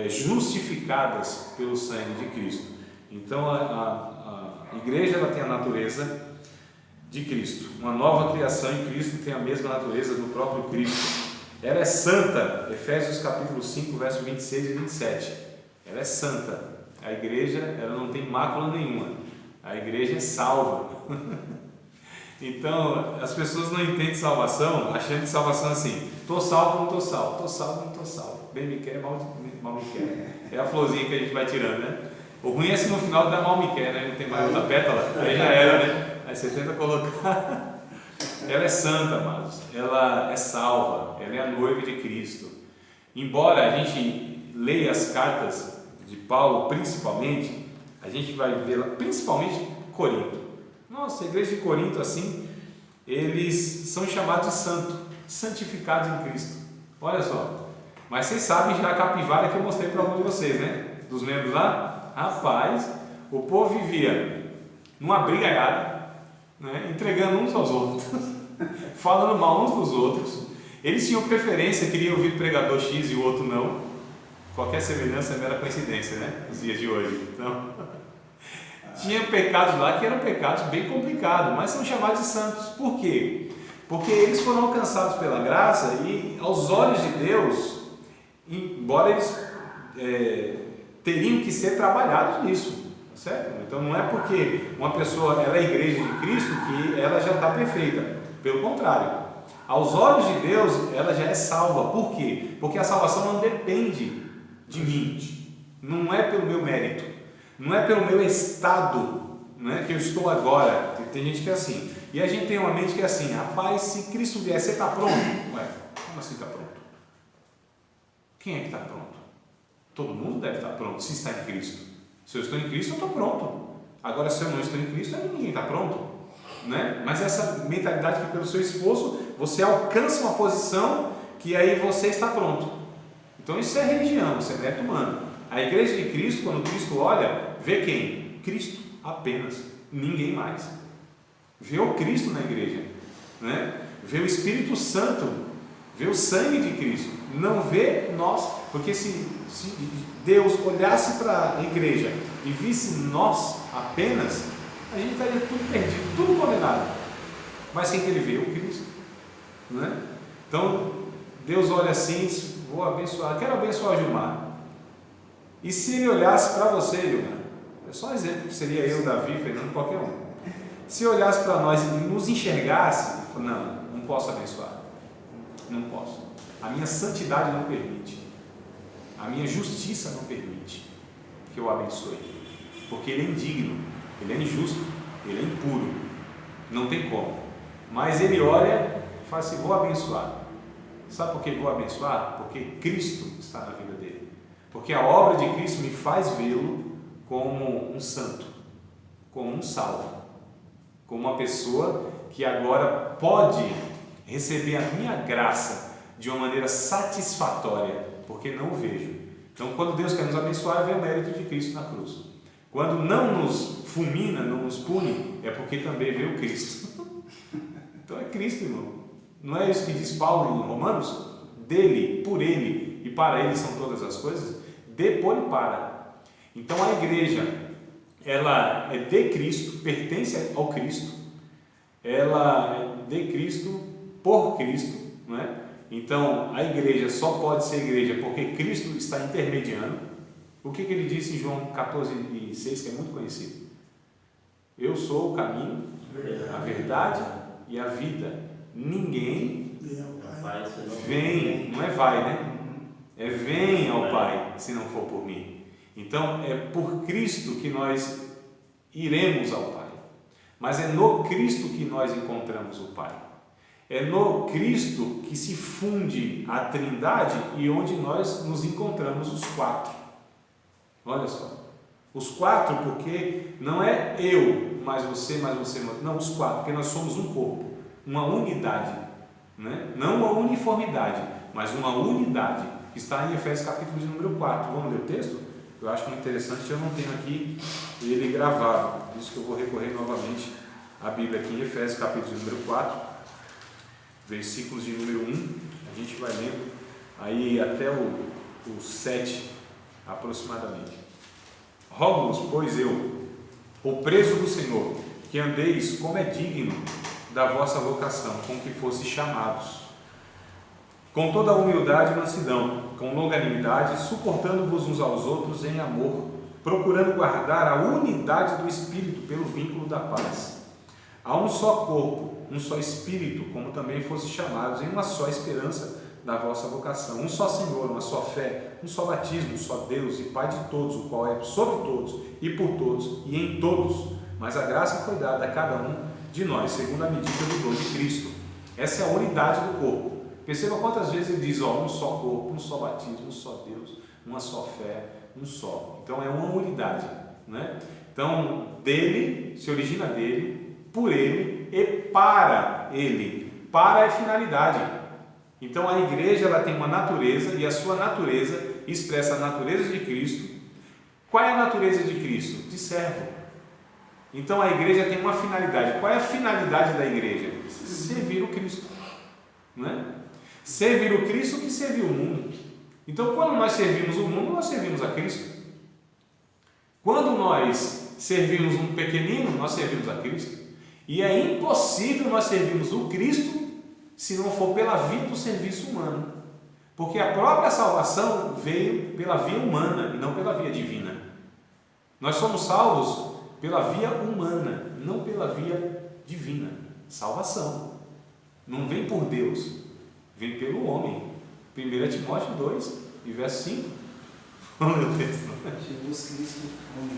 Justificadas pelo sangue de Cristo. Então a igreja ela tem a natureza de Cristo, uma nova criação em Cristo tem a mesma natureza do próprio Cristo. Ela é santa, Efésios capítulo 5, versos 26 e 27. Ela é santa. A igreja ela não tem mácula nenhuma. A igreja é salva. Então, as pessoas não entendem salvação achando que salvação é assim: estou salvo, não estou salvo, estou salvo, não estou salvo. Bem me quer, mal me quer. É a florzinha que a gente vai tirando, né? O ruim é se no final dá mal me quer, né? Não tem mais outra pétala, aí já era, né? Aí você tenta colocar. Ela é santa, amados. Ela é salva. Ela é a noiva de Cristo. Embora a gente leia as cartas de Paulo, principalmente, a gente vai ver lá, principalmente Corinto. Nossa, a igreja de Corinto, assim, eles são chamados de santo, santificados em Cristo. Olha só. Mas vocês sabem já a capivara que eu mostrei para alguns de vocês, né? Dos membros lá. Rapaz, o povo vivia numa brigaiada, né? Entregando uns aos outros, falando mal uns dos outros. Eles tinham preferência, queriam ouvir o pregador X e o outro não. Qualquer semelhança é mera coincidência, né? Nos dias de hoje. Então, tinha pecados lá que eram pecados bem complicados, mas são chamados de santos. Por quê? Porque eles foram alcançados pela graça e, aos olhos de Deus, embora eles teriam que ser trabalhados nisso, certo? Então não é porque uma pessoa ela é a igreja de Cristo que ela já está perfeita. Pelo contrário, aos olhos de Deus ela já é salva. Por quê? Porque a salvação não depende de mim, não é pelo meu mérito, não é pelo meu estado, né, que eu estou agora. Tem gente que é assim, e a gente tem uma mente que é assim: rapaz, se Cristo vier, você está pronto? Ué, como assim está pronto? Quem é que está pronto? Todo mundo deve estar pronto se está em Cristo. Se eu estou em Cristo, eu estou pronto. Agora, se eu não estou em Cristo, ninguém está pronto, né? Mas essa mentalidade que pelo seu esforço você alcança uma posição que aí você está pronto. Então isso é religião, isso é mérito humano. A igreja de Cristo, quando Cristo olha, vê quem? Cristo apenas, ninguém mais. Vê o Cristo na igreja, né? Vê o Espírito Santo, vê o sangue de Cristo, não vê nós, porque se Deus olhasse para a igreja e visse nós apenas, a gente estaria tudo perdido, tudo condenado. Mas quem que ele vê? O Cristo, né? Então Deus olha assim, vou abençoar, quero abençoar Gilmar. E se ele olhasse para você, Gilmar, é só um exemplo, que seria eu, Davi, Fernando, qualquer um. Se olhasse para nós e nos enxergasse, não posso abençoar, não posso. A minha santidade não permite, a minha justiça não permite que eu abençoe, porque ele é indigno, ele é injusto, ele é impuro, não tem como. Mas ele olha e fala assim: vou abençoar. Sabe por que vou abençoar? Porque Cristo está na vida dele, porque a obra de Cristo me faz vê-lo como um santo, como um salvo, como uma pessoa que agora pode receber a minha graça de uma maneira satisfatória, porque não o vejo. Então, quando Deus quer nos abençoar, vê o mérito de Cristo na cruz. Quando não nos fulmina, não nos pune, é porque também vê o Cristo. Então é Cristo, irmão. Não é isso que diz Paulo em Romanos? Dele, por ele e para ele são todas as coisas? De, por e para. Então a igreja, ela é de Cristo, pertence ao Cristo, ela é de Cristo, por Cristo, não é? Então a igreja só pode ser igreja porque Cristo está intermediando. O que ele disse em João 14,6, que é muito conhecido? Eu sou o caminho, a verdade e a vida. Ninguém vem, não é vai, né? É vem ao Pai se não for por mim. Então é por Cristo que nós iremos ao Pai, mas é no Cristo que nós encontramos o Pai. É no Cristo que se funde a Trindade e onde nós nos encontramos os quatro. Olha só, os quatro, porque não é eu, mais você, não, os quatro, porque nós somos um corpo, uma unidade, né? Não uma uniformidade, mas uma unidade, que está em Efésios capítulo de número 4. Vamos ler o texto? Eu acho muito interessante, eu não tenho aqui ele gravado, por isso que eu vou recorrer novamente a Bíblia aqui em Efésios, capítulo número 4, versículos de número 1, a gente vai lendo aí até o 7 aproximadamente. Rogo-vos, pois eu, o preso do Senhor, que andeis como é digno da vossa vocação, com que fosse chamados, com toda a humildade e mansidão, com longanimidade, suportando-vos uns aos outros em amor, procurando guardar a unidade do Espírito pelo vínculo da paz. Há um só corpo, um só Espírito, como também fosse chamados, em uma só esperança da vossa vocação, um só Senhor, uma só fé, um só batismo, um só Deus e Pai de todos, o qual é sobre todos e por todos e em todos, mas a graça foi dada a cada um de nós, segundo a medida do dom de Cristo. Essa é a unidade do corpo. Perceba quantas vezes ele diz, um só corpo, um só batismo, um só Deus, uma só fé, um só. Então é uma unidade, né? Então dele, se origina dele, por ele e para ele. Para é finalidade. Então a igreja ela tem uma natureza e a sua natureza expressa a natureza de Cristo. Qual é a natureza de Cristo? De servo. Então a igreja tem uma finalidade. Qual é a finalidade da igreja? Servir o Cristo, não é? Servir o Cristo que serviu o mundo. Então quando nós servimos o mundo, nós servimos a Cristo. Quando nós servimos um pequenino, nós servimos a Cristo. E é impossível nós servirmos o Cristo se não for pela via do serviço humano, porque a própria salvação veio pela via humana e não pela via divina. Nós somos salvos pela via humana, não pela via divina. Salvação não vem por Deus, vem pelo homem. 1 Timóteo 2 e verso 5. Vamos ler o texto. Jesus Cristo, homem.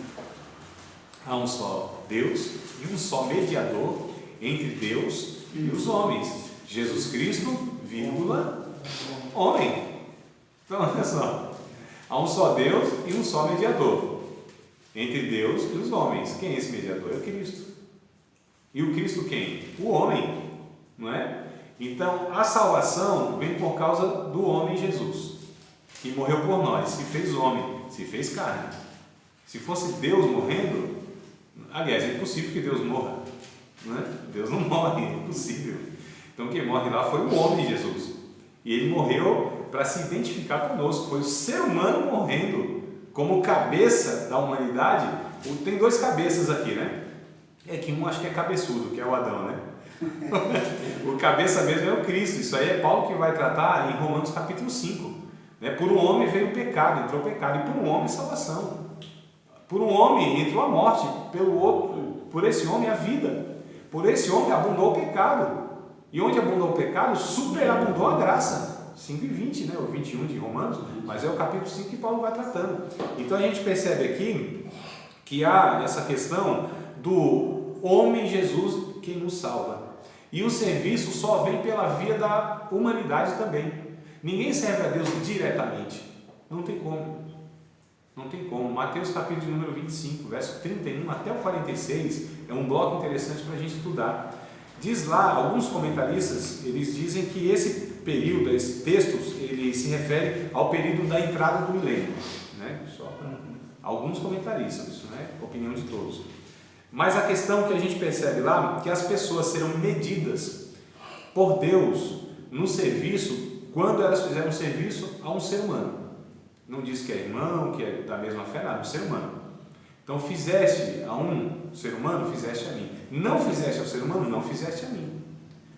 Há um só Deus e um só mediador entre Deus e os homens, Jesus Cristo, vírgula, homem. Então, olha só. Há um só Deus e um só mediador entre Deus e os homens. Quem é esse mediador? É o Cristo. E o Cristo quem? O homem, não é? Então, a salvação vem por causa do homem Jesus, que morreu por nós, se fez homem, se fez carne. Se fosse Deus morrendo, aliás, é impossível que Deus morra, não é? Deus não morre, é impossível. Então quem morre lá foi o homem Jesus, e ele morreu para se identificar conosco, foi o ser humano morrendo como cabeça da humanidade. Tem dois cabeças aqui, né? É que um acho que é cabeçudo, que é o Adão, né? O cabeça mesmo é o Cristo. Isso aí é Paulo que vai tratar em Romanos capítulo 5, né? Por um homem veio o pecado, entrou o pecado, e por um homem salvação. Por um homem entrou a morte, pelo outro, por esse homem a vida. Por esse homem abundou o pecado. E onde abundou o pecado, superabundou a graça. 5 e 20, né? O 21 de Romanos, mas é o capítulo 5 que Paulo vai tratando. Então a gente percebe aqui que há essa questão do homem Jesus que nos salva. E o serviço só vem pela via da humanidade também. Ninguém serve a Deus diretamente. Não tem como. Não tem como. Mateus capítulo número 25, verso 31 até o 46, é um bloco interessante para a gente estudar. Diz lá, alguns comentaristas, eles dizem que esse período, esses textos, ele se refere ao período da entrada do milênio, né? Só para alguns comentaristas, isso não é opinião de todos. Mas a questão que a gente percebe lá, que as pessoas serão medidas por Deus no serviço, quando elas fizeram serviço a um ser humano. Não diz que é irmão, que é da mesma fé, nada, um ser humano. Então, fizeste a um ser humano, fizeste a mim. Não fizeste ao ser humano, não fizeste a mim.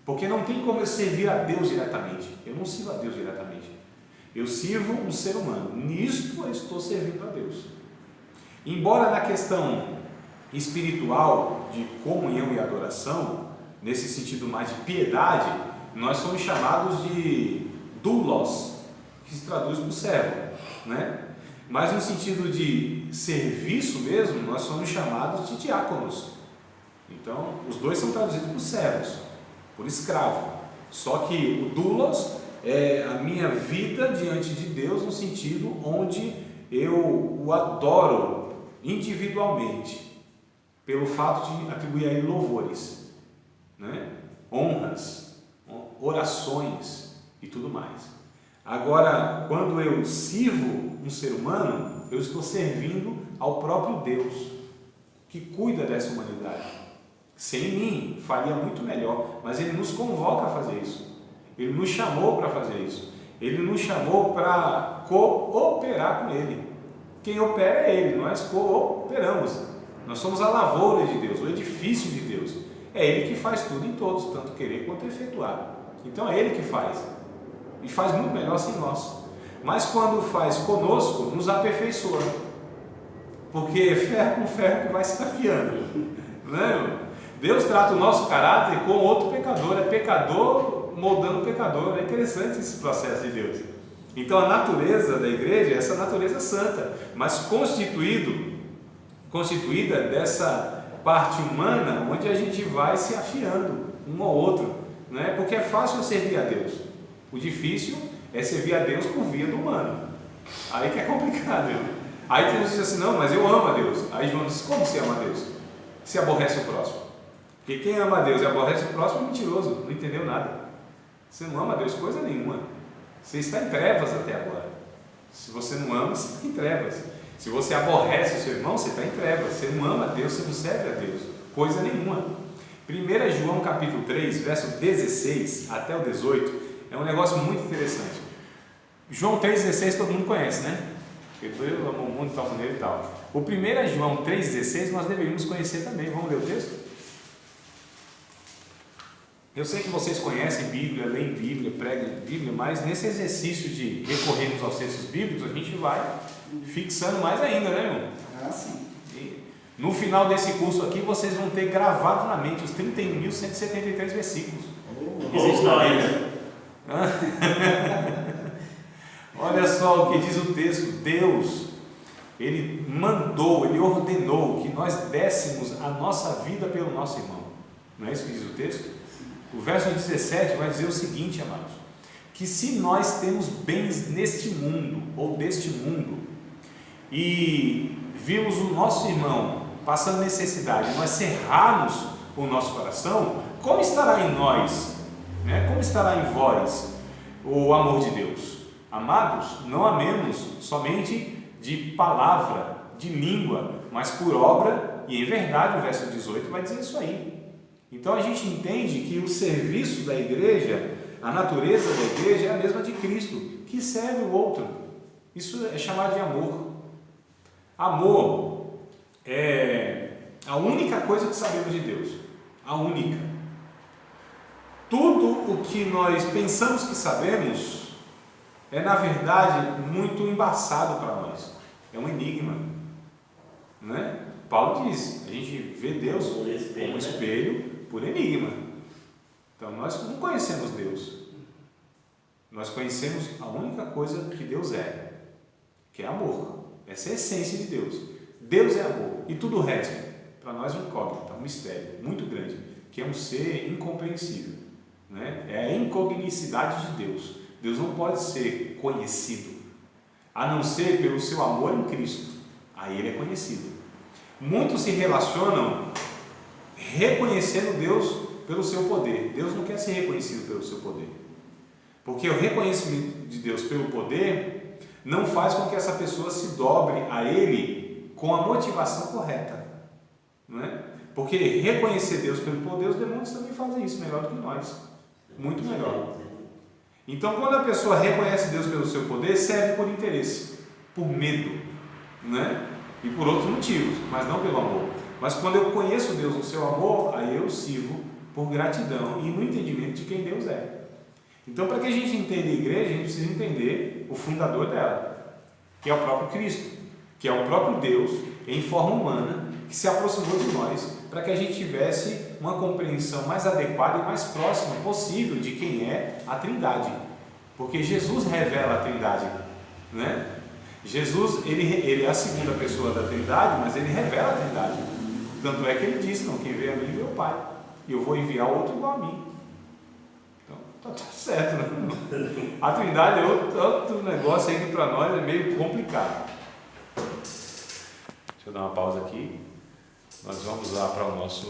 Porque não tem como eu servir a Deus diretamente. Eu não sirvo a Deus diretamente. Eu sirvo um ser humano. Nisto eu estou servindo a Deus. Embora na questão espiritual de comunhão e adoração, nesse sentido mais de piedade, nós somos chamados de doulos, que se traduz por servo, né? Mas no sentido de serviço mesmo, nós somos chamados de diáconos. Então, os dois são traduzidos por servos, por escravo. Só que o doulos é a minha vida diante de Deus, no sentido onde eu o adoro individualmente, pelo fato de atribuir a ele louvores, né? Honras, orações e tudo mais. Agora, quando eu sirvo um ser humano, eu estou servindo ao próprio Deus, que cuida dessa humanidade. Sem mim, faria muito melhor. Mas Ele nos convoca a fazer isso. Ele nos chamou para fazer isso. Ele nos chamou para cooperar com Ele. Quem opera é Ele, nós cooperamos. Nós somos a lavoura de Deus, o edifício de Deus. É Ele que faz tudo em todos, tanto querer quanto efetuar. Então é Ele que faz. E faz muito melhor sem nós. Mas quando faz conosco, nos aperfeiçoa. Porque ferro com ferro que vai se afiando. Não é, irmão? Deus trata o nosso caráter com outro pecador. É pecador moldando pecador. É interessante esse processo de Deus. Então a natureza da igreja é essa natureza santa, mas constituída dessa parte humana, onde a gente vai se afiando um ao outro, não é? Porque é fácil servir a Deus. O difícil é servir a Deus por via do humano. Aí que é complicado. Aí tem gente que diz assim, não, mas eu amo a Deus. Aí João diz, como você ama a Deus? Se aborrece o próximo. Porque quem ama a Deus e aborrece o próximo é mentiroso, não entendeu nada. Você não ama a Deus coisa nenhuma. Você está em trevas até agora. Se você não ama, você está em trevas. Se você aborrece o seu irmão, você está em trevas. Você não ama a Deus, você não serve a Deus. Coisa nenhuma. 1 João capítulo 3, verso 16 até o 18, é um negócio muito interessante. João 3,16 todo mundo conhece, né? Porque Deus amou o mundo de tal maneira e tal. O 1 João 3,16 nós deveríamos conhecer também. Vamos ler o texto? Eu sei que vocês conhecem Bíblia, leem Bíblia, pregam Bíblia, mas nesse exercício de recorrermos aos textos bíblicos, a gente vai fixando mais ainda, né, irmão? Ah, sim. E no final desse curso aqui, vocês vão ter gravado na mente os 31.173 versículos que existem na Bíblia. Olha só o que diz o texto. Deus, Ele mandou, Ele ordenou que nós dessemos a nossa vida pelo nosso irmão. Não é isso que diz o texto? O verso 17 vai dizer o seguinte, amados, que se nós temos bens neste mundo, ou deste mundo, e vimos o nosso irmão passando necessidade, nós cerrarmos o nosso coração, como estará em nós, né? Como estará em vós o amor de Deus? Amados, não amemos somente de palavra, de língua, mas por obra e em verdade. O verso 18 vai dizer isso aí. Então a gente entende que o serviço da igreja, a natureza da igreja é a mesma de Cristo, que serve o outro. Isso é chamado de amor. Amor é a única coisa que sabemos de Deus. A única. Tudo o que nós pensamos que sabemos é, na verdade, muito embaçado para nós. É um enigma, né? Paulo diz, a gente vê Deus como espelho por enigma. Então nós não conhecemos Deus. Nós conhecemos a única coisa que Deus é, que é amor. Essa é a essência de Deus. Deus é amor. E tudo o resto, para nós é um incógnito, um mistério muito grande, que é um ser incompreensível, né? É a incognicidade de Deus. Deus não pode ser conhecido, a não ser pelo seu amor em Cristo. Aí Ele é conhecido. Muitos se relacionam reconhecendo Deus pelo seu poder. Deus não quer ser reconhecido pelo seu poder, porque o reconhecimento de Deus pelo poder não faz com que essa pessoa se dobre a Ele com a motivação correta, não é? Porque reconhecer Deus pelo poder, os demônios também fazem isso melhor do que nós, muito melhor. Então, quando a pessoa reconhece Deus pelo seu poder, serve por interesse, por medo, né? E por outros motivos, mas não pelo amor. Mas quando eu conheço Deus no seu amor, aí eu sirvo por gratidão e no entendimento de quem Deus é. Então, para que a gente entenda a igreja, a gente precisa entender o fundador dela, que é o próprio Cristo, que é o próprio Deus em forma humana, que se aproximou de nós, para que a gente tivesse uma compreensão mais adequada e mais próxima possível de quem é a Trindade. Porque Jesus revela a Trindade, né? Jesus, ele é a segunda pessoa da Trindade, mas ele revela a Trindade. Tanto é que ele disse, não, quem vê a mim vê o Pai, e eu vou enviar outro igual a mim. Então, tá tudo certo, né? A Trindade é outro negócio aí que para nós é meio complicado. Deixa eu dar uma pausa aqui. Nós vamos lá para o nosso